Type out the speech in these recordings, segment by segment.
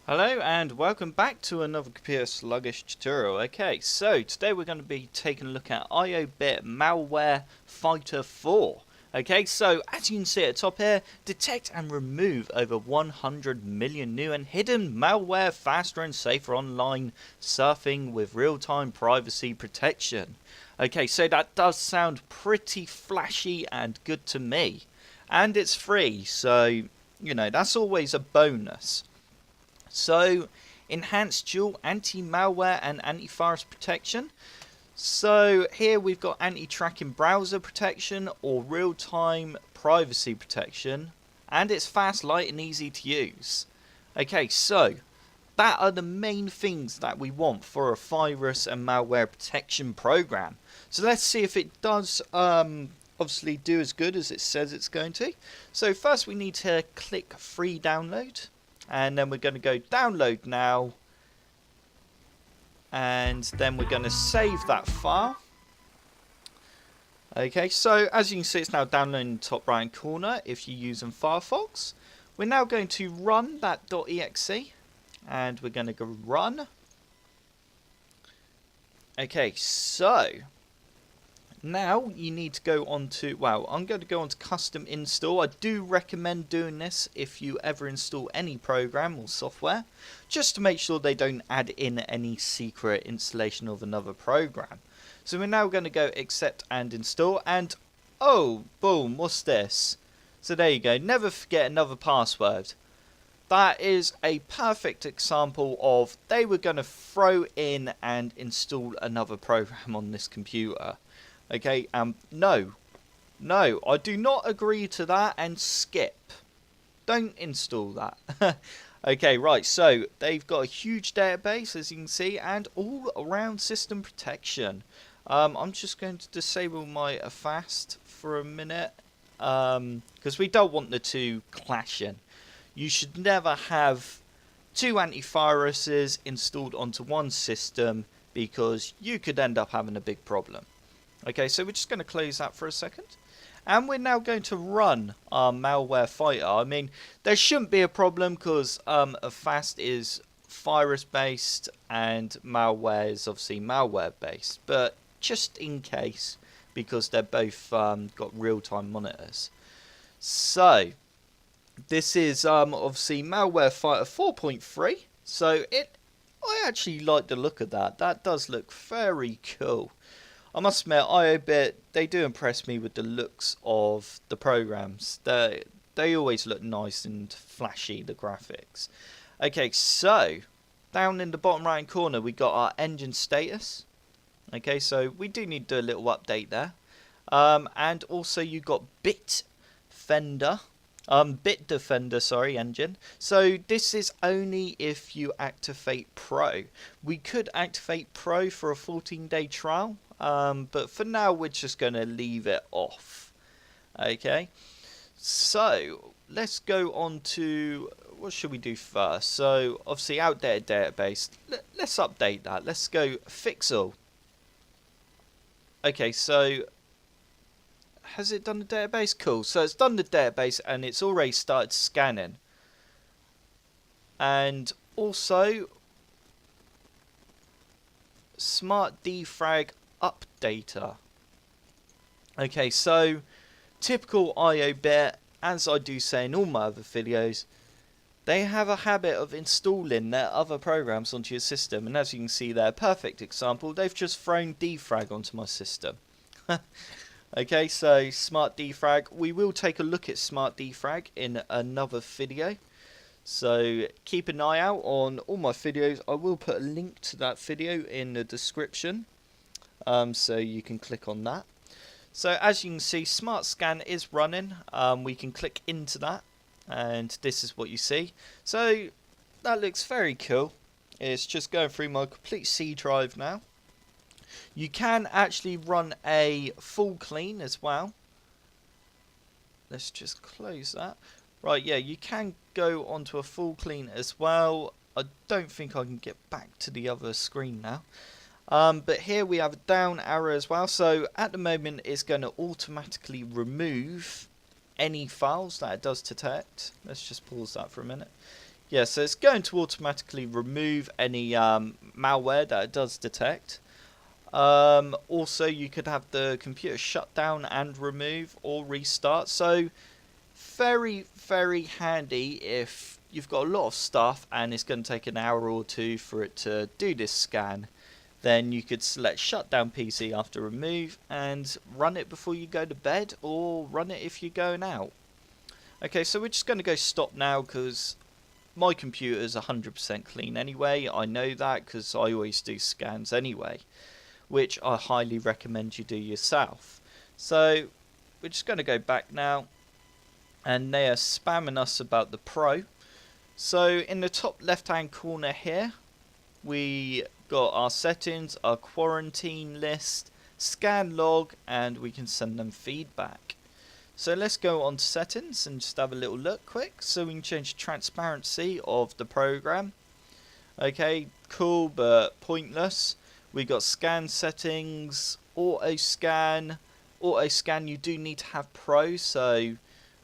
Hello and welcome back to another computer sluggish tutorial. Okay, so today we're going to be taking a look at IObit Malware Figher 4. Okay, so as you can see at the top here, detect and remove over 100 million new and hidden malware faster and safer online surfing with real-time privacy protection. Okay, so that does sound pretty flashy and good to me. And it's free, so, you know, that's always a bonus. So, enhanced dual anti-malware and antivirus protection. So here we've got anti-tracking browser protection or real-time privacy protection, and it's fast, light and easy to use. Okay, so that are the main things that we want for a virus and malware protection program. So let's see if it does obviously do as good as it says it's going to. So first we need to click free download. And then we're going to go download now, and then we're going to save that file. Okay, so as you can see, it's now downloading in the top right hand corner if you're using Firefox. We're now going to run that .exe, and we're going to go run. Okay, so now you need to go on to, well, I'm going to go on to custom install. I do recommend doing this if you ever install any program or software, just to make sure they don't add in any secret installation of another program. So we're now going to go accept and install, and oh, boom, what's this? So there you go, never forget another password. That is a perfect example of they were going to throw in and install another program on this computer. Okay, no, I do not agree to that, and skip. Don't install that. Okay, right, so they've got a huge database, as you can see, and all around system protection. I'm just going to disable my fast for a minute, because we don't want the two clashing. You should never have two antiviruses installed onto one system, because you could end up having a big problem. Okay, so we're just going to close that for a second. And we're now going to run our Malware Figher. I mean, there shouldn't be a problem because Avast is virus-based and malware is obviously malware-based. But just in case, because they're both got real-time monitors. So, this is obviously Malware Figher 4.3. So, I actually like the look of that. That does look very cool. I must admit, IObit, they do impress me with the looks of the programs. They always look nice and flashy, the graphics. Okay, so, down in the bottom right corner, we got our engine status. Okay, so we do need to do a little update there. And also you got Bitdefender, engine. So this is only if you activate Pro. We could activate Pro for a 14-day trial. But for now, we're just going to leave it off. Okay, so let's go on to, what should we do first? So obviously outdated database, let's update that. Let's go fix all. Okay, so has it done the database? Cool, so it's done the database and it's already started scanning. And also smart defrag updater. Okay, so typical IObit, as I do say in all my other videos, they have a habit of installing their other programs onto your system, and as you can see there, perfect example, they've just thrown defrag onto my system. Okay, so smart defrag, we will take a look at smart defrag in another video, so keep an eye out on all my videos. I will put a link to that video in the description. So you can click on that. So as you can see, Smart Scan is running. We can click into that, and this is what you see. So that looks very cool. It's just going through my complete C drive now. You can actually run a full clean as well. Let's just close that. Right, yeah, you can go onto a full clean as well. I don't think I can get back to the other screen now. But here we have a down arrow as well. So at the moment it's going to automatically remove any files that it does detect. Let's just pause that for a minute. Yeah, so it's going to automatically remove any malware that it does detect. Also, you could have the computer shut down and remove or restart. So very, very handy if you've got a lot of stuff and it's going to take an hour or two for it to do this scan. Then you could select shut down PC after remove and run it before you go to bed, or run it if you're going out. Okay, so we're just going to go stop now because my computer is 100% clean anyway. I know that because I always do scans anyway, which I highly recommend you do yourself. So we're just going to go back now, and they are spamming us about the Pro. So in the top left hand corner here, we got our settings, our quarantine list, scan log, and we can send them feedback. So let's go on to settings and just have a little look quick. So we can change the transparency of the program. Okay, cool but pointless. We got scan settings, auto scan. Auto scan, you do need to have Pro, so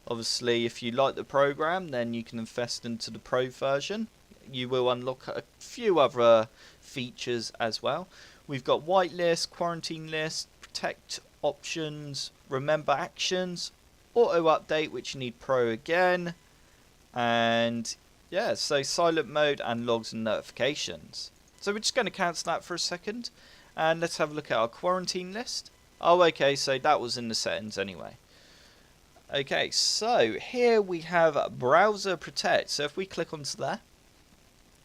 obviously if you like the program then you can invest into the Pro version. You will unlock a few other features as well. We've got whitelist, quarantine list, protect options, remember actions, auto update, which you need Pro again, and yeah, so silent mode and logs and notifications. So we're just going to cancel that for a second, and let's have a look at our quarantine list. Oh, okay, so that was in the settings anyway. Okay, so here we have browser protect. So if we click onto there,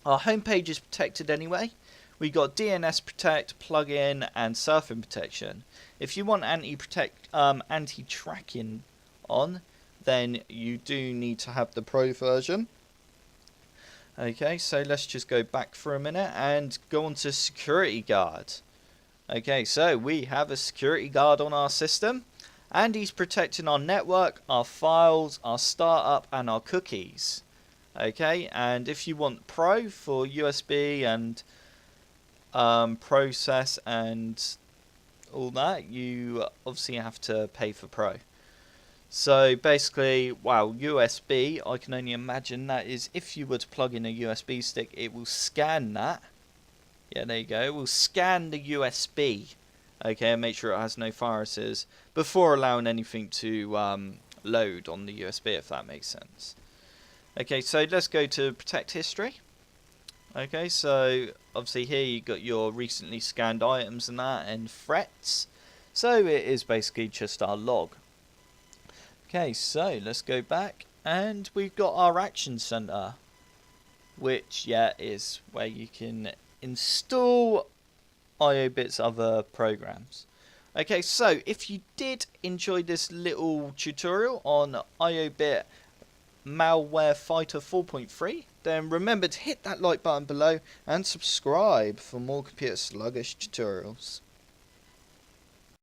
our home page is protected anyway. We got DNS protect, plugin, and surfing protection. If you want anti-tracking on, then you do need to have the Pro version. Okay, so let's just go back for a minute and go on to security guard. Okay, so we have a security guard on our system, and he's protecting our network, our files, our startup, and our cookies. Okay, and if you want Pro for USB and process and all that, you obviously have to pay for Pro. So basically, wow, USB, I can only imagine that is if you were to plug in a USB stick, it will scan that. Yeah, there you go. It will scan the USB, okay, and make sure it has no viruses before allowing anything to load on the USB, if that makes sense. Okay, so let's go to protect history. Okay, so obviously here you got your recently scanned items and that, and threats. So it is basically just our log. Okay, so let's go back, and we've got our action center, which is where you can install IObit's other programs. Okay, so if you did enjoy this little tutorial on IObit Malware Figher 4.3, then remember to hit that like button below and subscribe for more computer sluggish tutorials.